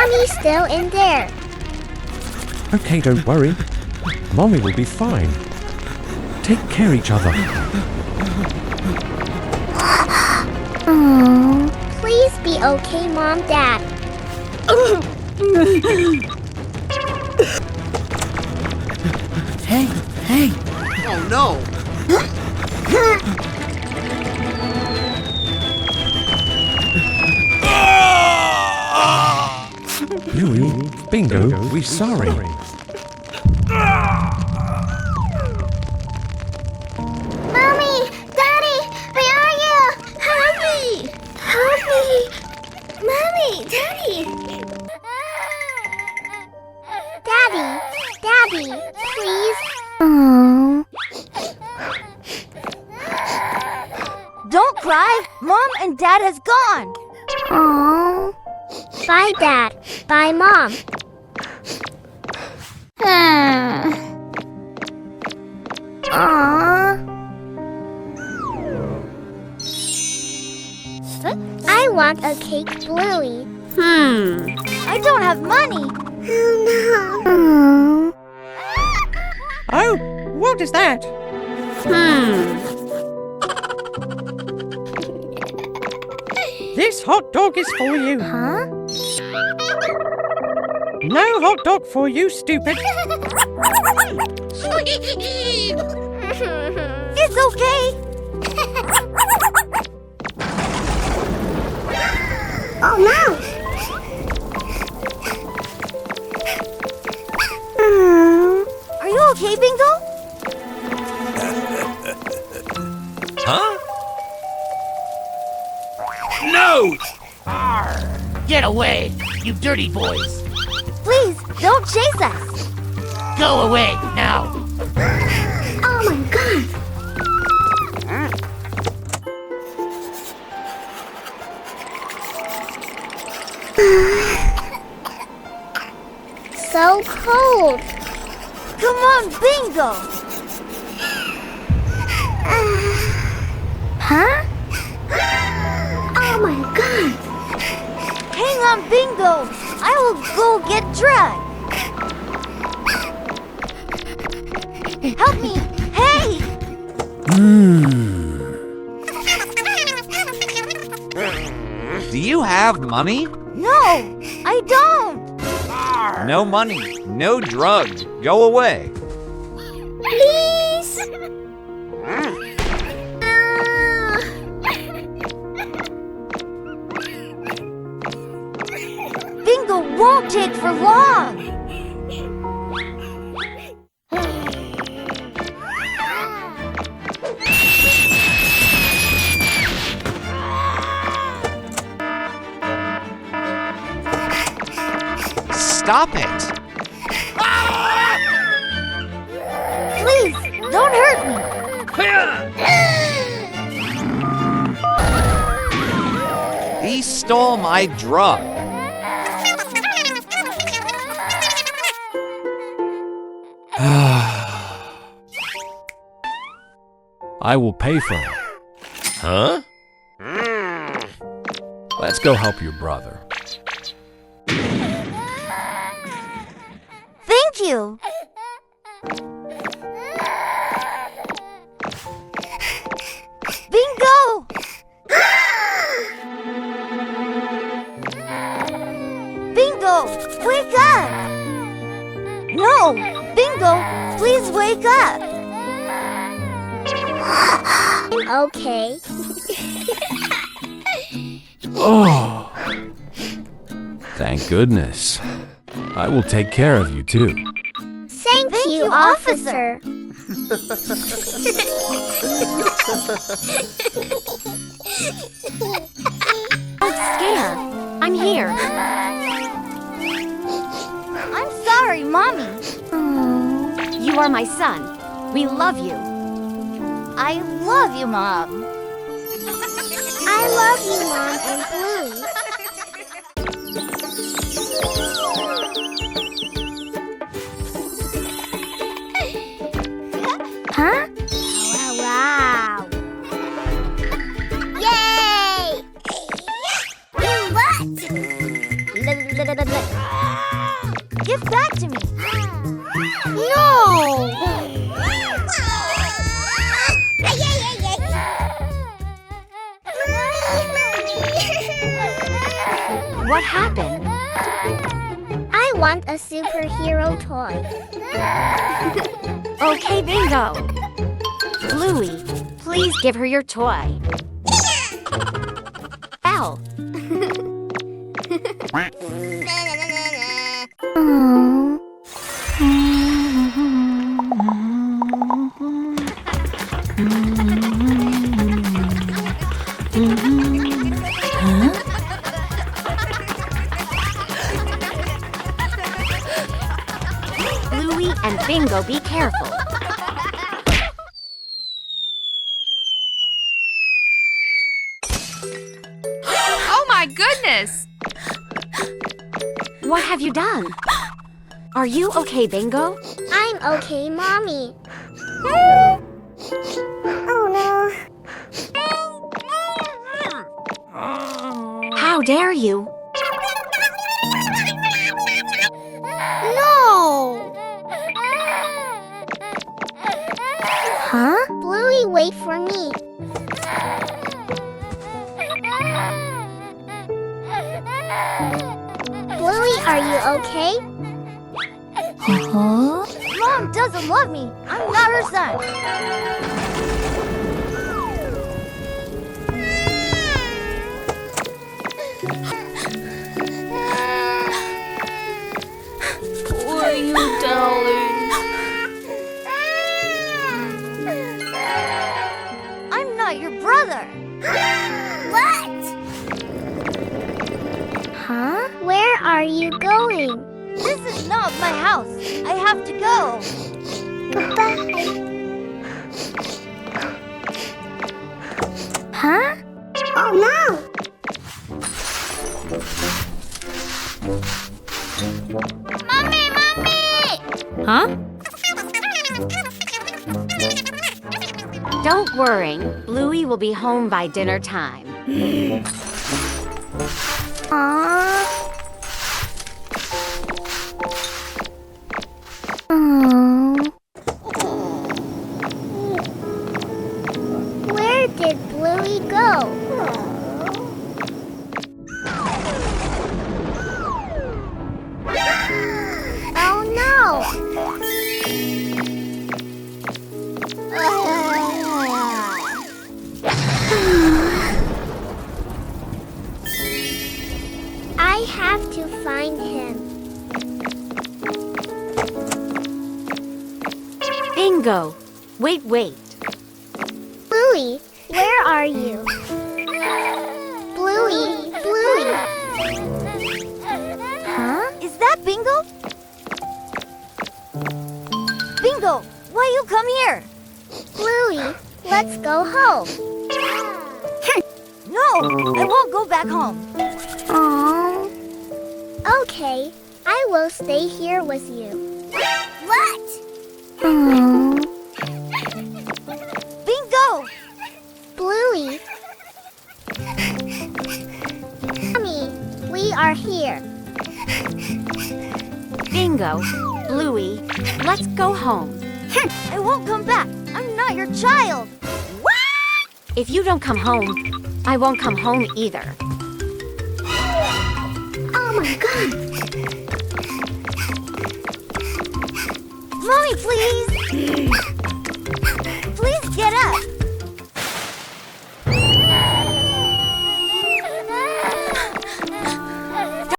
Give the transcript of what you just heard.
Mommy's still in there. Okay, don't worry. Mommy will be fine. Take care of each other. Oh, please be okay, Mom, Dad. Hey, hey. Oh no! Bluey, Bingo, we're sorry. Mommy! Daddy! Where are you? Help me! Help me! Mommy! Daddy! Daddy! Daddy! Please! Aww. Don't cry! Mom and Dad has gone! Aww. Bye, Dad. Bye, Mom. Aww. I want a cake, Bluey. I don't have money! Oh, no. Oh, what is that? This hot dog is for you. Huh? No hot dog for you, stupid. It's okay! Oh, no. Are you okay, Bingo? Huh? No! Get away, you dirty boys! Please, don't chase us! Go away, now! Oh, my God. So cold. Come on, Bingo! Huh? Oh, my God. Hang on, Bingo! I will go get Drag! Help me! Hey! Do you have money? No, I don't! No money, no drugs. Go away. Please. Bingo won't take for long! Stop it. Please, don't hurt me! He stole my drug. I will pay for it. Huh? Let's go help your brother. Thank you! Bingo! Bingo, wake up! No! Bingo, please wake up! Okay. Oh! Thank goodness. I will take care of you too. Thank Thank you, you, officer. Don't scare! I'm here! I'm sorry, Mommy! You are my son. We love you. I love you, Mom. I love you, Mom and Bluey. Huh? Wow. Yay! What? back to me. No! What happened? I want a superhero toy. Okay, Bingo. Bluey, please give her your toy. Ow. Bluey and Bingo, be careful. Oh my goodness! What have you done? Are you okay, Bingo? I'm okay, Mommy. Oh How dare you? no! Huh? Bluey, wait for me. Bluey, are you okay? Mom doesn't love me. I'm not her son. Poor you, darling. I'm not your brother. What? Huh? Where are you going? This is not my house. I have to go. Goodbye. Huh? Oh no! Mommy! Huh? Don't worry. Bluey will be home by dinner time. Aww. Where did Bluey go? Oh no! I have to find him. Bingo. Wait. Bluey, where are you? Bluey. Huh? Is that Bingo? Bingo, why you come here? Bluey, let's go home. No, I won't go back home. Aww. Okay, I will stay here with you. What? Aww. Bingo! Bluey. Mommy, we are here. Bingo, Bluey, let's go home. I won't come back. I'm not your child. What? If you don't come home, I won't come home either. Oh my god. Mommy, please! Please get up.